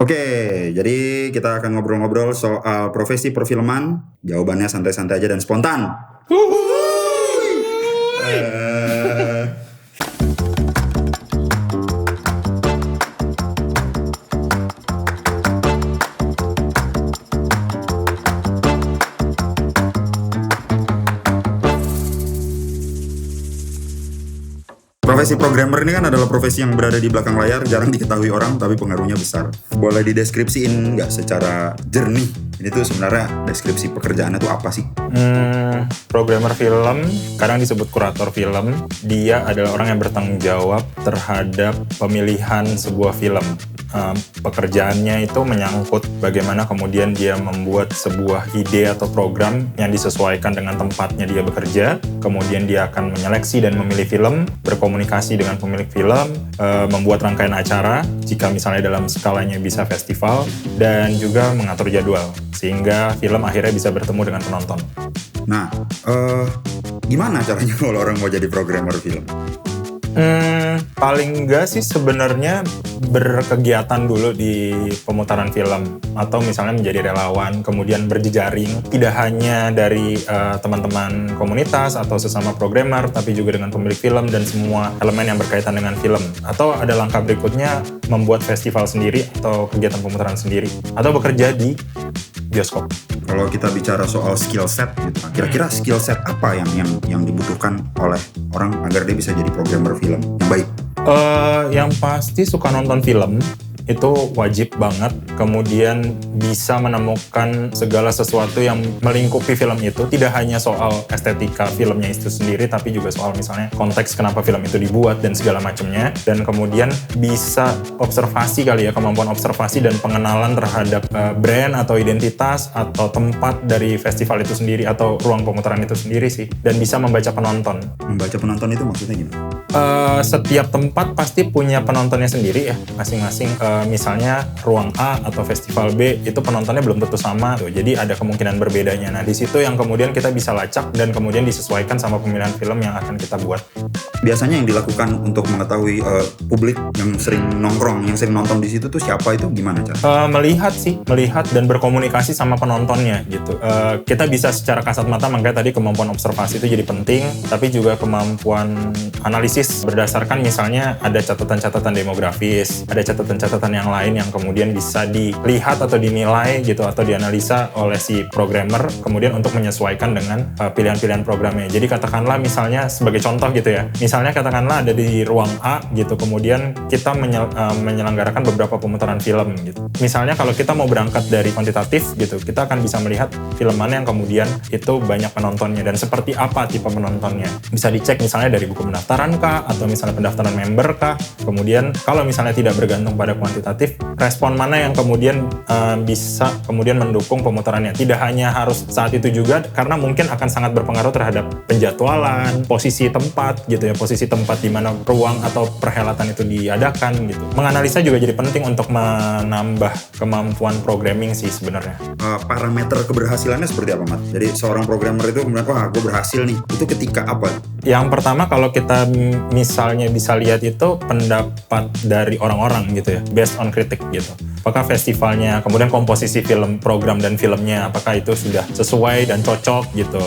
Oke, jadi kita akan ngobrol-ngobrol soal profesi perfilman. Jawabannya santai-santai aja dan spontan. Profesi programmer ini kan adalah profesi yang berada di belakang layar, jarang diketahui orang, tapi pengaruhnya besar. Boleh dideskripsiin nggak secara jernih? Ini tuh sebenarnya deskripsi pekerjaannya tuh apa sih? Programmer film, kadang disebut kurator film. Dia adalah orang yang bertanggung jawab terhadap pemilihan sebuah film. Pekerjaannya itu menyangkut bagaimana kemudian dia membuat sebuah ide atau program yang disesuaikan dengan tempatnya dia bekerja. Kemudian dia akan menyeleksi dan memilih film, berkomunikasi dengan pemilik film, membuat rangkaian acara, jika misalnya dalam skalanya bisa festival, dan juga mengatur jadwal, sehingga film akhirnya bisa bertemu dengan penonton. Nah, gimana caranya kalau orang mau jadi programmer film? Paling enggak sih sebenarnya berkegiatan dulu di pemutaran film, atau misalnya menjadi relawan, kemudian berjejaring, tidak hanya dari teman-teman komunitas atau sesama programmer, tapi juga dengan pemilik film dan semua elemen yang berkaitan dengan film. Atau ada langkah berikutnya, membuat festival sendiri atau kegiatan pemutaran sendiri, atau bekerja di bioskop. Kalau kita bicara soal skill set gitu, kira-kira skill set apa yang dibutuhkan oleh orang agar dia bisa jadi programmer film yang baik? Yang pasti suka nonton film, itu wajib banget. Kemudian bisa menemukan segala sesuatu yang melingkupi film itu. Tidak hanya soal estetika filmnya itu sendiri, tapi juga soal misalnya konteks kenapa film itu dibuat dan segala macamnya. Dan kemudian bisa observasi kali ya, kemampuan observasi dan pengenalan terhadap brand atau identitas atau tempat dari festival itu sendiri atau ruang pemutaran itu sendiri sih. Dan bisa membaca penonton. Membaca penonton itu maksudnya gimana? Setiap tempat pasti punya penontonnya sendiri ya, masing-masing. Misalnya ruang A atau festival B itu penontonnya belum tentu sama tuh, jadi ada kemungkinan berbedanya. Nah di situ yang kemudian kita bisa lacak dan kemudian disesuaikan sama pemilihan film yang akan kita buat. Biasanya yang dilakukan untuk mengetahui publik yang sering nongkrong, yang sering nonton di situ tuh siapa, itu gimana cara? Melihat dan berkomunikasi sama penontonnya gitu. Kita bisa secara kasat mata, makanya tadi kemampuan observasi itu jadi penting, tapi juga kemampuan analisis berdasarkan misalnya ada catatan-catatan demografis, ada catatan-catatan yang lain yang kemudian bisa dilihat atau dinilai gitu atau dianalisa oleh si programmer kemudian untuk menyesuaikan dengan pilihan-pilihan programnya. Jadi katakanlah misalnya sebagai contoh gitu ya, misalnya katakanlah ada di ruang A gitu, kemudian kita menyelenggarakan beberapa pemutaran film gitu. Misalnya kalau kita mau berangkat dari kuantitatif gitu, kita akan bisa melihat film mana yang kemudian itu banyak penontonnya dan seperti apa tipe penontonnya. Bisa dicek misalnya dari buku pendaftaran kah, atau misalnya pendaftaran member kah. Kemudian kalau misalnya tidak bergantung pada kuantitatif, respon mana yang kemudian bisa kemudian mendukung pemutarannya. Tidak hanya harus saat itu juga, karena mungkin akan sangat berpengaruh terhadap penjadwalan, posisi tempat gitu ya, posisi tempat di mana ruang atau perhelatan itu diadakan gitu. Menganalisa juga jadi penting untuk menambah kemampuan programming sih sebenarnya. Parameter keberhasilannya seperti apa, Mat? Jadi seorang programmer itu kemudian, wah gue berhasil nih, itu ketika apa? Yang pertama kalau kita misalnya bisa lihat itu pendapat dari orang-orang gitu ya, based on kritik gitu. Apakah festivalnya, kemudian komposisi film, program dan filmnya, apakah itu sudah sesuai dan cocok gitu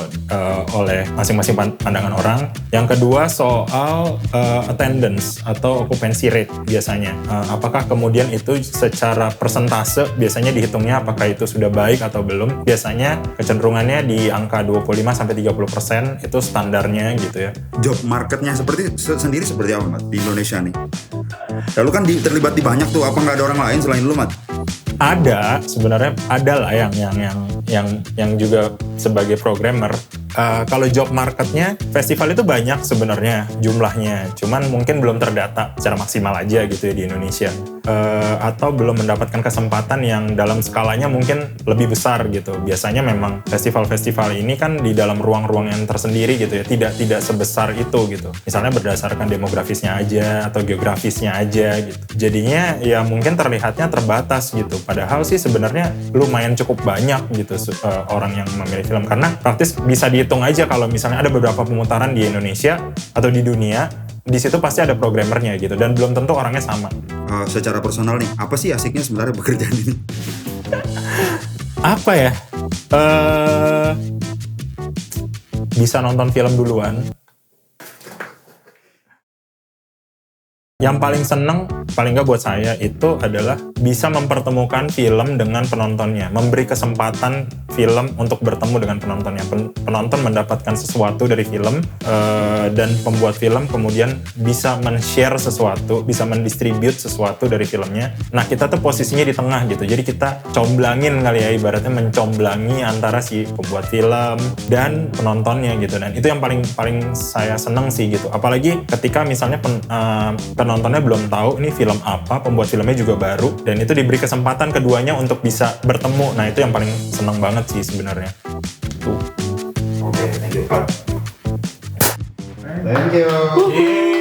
oleh masing-masing pandangan orang. Yang kedua soal attendance atau occupancy rate biasanya. Apakah kemudian itu secara persentase biasanya dihitungnya apakah itu sudah baik atau belum. Biasanya kecenderungannya di angka 25-30% itu standarnya gitu ya. Job marketnya sendiri seperti apa, Mat, di Indonesia nih? Lalu kan terlibat di banyak tuh, apa nggak ada orang lain selain lu, Mat? Ada, sebenarnya ada lah yang juga sebagai programmer. Kalau job marketnya, festival itu banyak sebenarnya jumlahnya, cuman mungkin belum terdata secara maksimal aja gitu ya di Indonesia. Atau belum mendapatkan kesempatan yang dalam skalanya mungkin lebih besar gitu. Biasanya memang festival-festival ini kan di dalam ruang-ruang yang tersendiri gitu ya, tidak sebesar itu gitu. Misalnya berdasarkan demografisnya aja atau geografisnya aja gitu. Jadinya ya mungkin terlihatnya terbatas gitu. Padahal sih sebenarnya lumayan cukup banyak gitu orang yang memilih film, karena praktis bisa dihitung aja kalau misalnya ada beberapa pemutaran di Indonesia atau di dunia, di situ pasti ada programmernya gitu, dan belum tentu orangnya sama. secara personal nih, apa sih asiknya sebenarnya pekerjaan ini? Apa ya? Bisa nonton film duluan. Yang paling seneng, paling nggak buat saya, itu adalah bisa mempertemukan film dengan penontonnya. Memberi kesempatan film untuk bertemu dengan penontonnya. Penonton mendapatkan sesuatu dari film, dan pembuat film kemudian bisa men-share sesuatu, bisa mendistribute sesuatu dari filmnya. Nah, kita tuh posisinya di tengah gitu. Jadi kita comblangin kali ya, ibaratnya mencomblangi antara si pembuat film dan penontonnya gitu. Dan itu yang paling saya seneng sih gitu. Apalagi ketika misalnya penontonnya belum tahu ini film apa, pembuat filmnya juga baru, dan itu diberi kesempatan keduanya untuk bisa bertemu. Nah, itu yang paling seneng banget sih sebenarnya. Tuh. Oke, thank you. Thank you.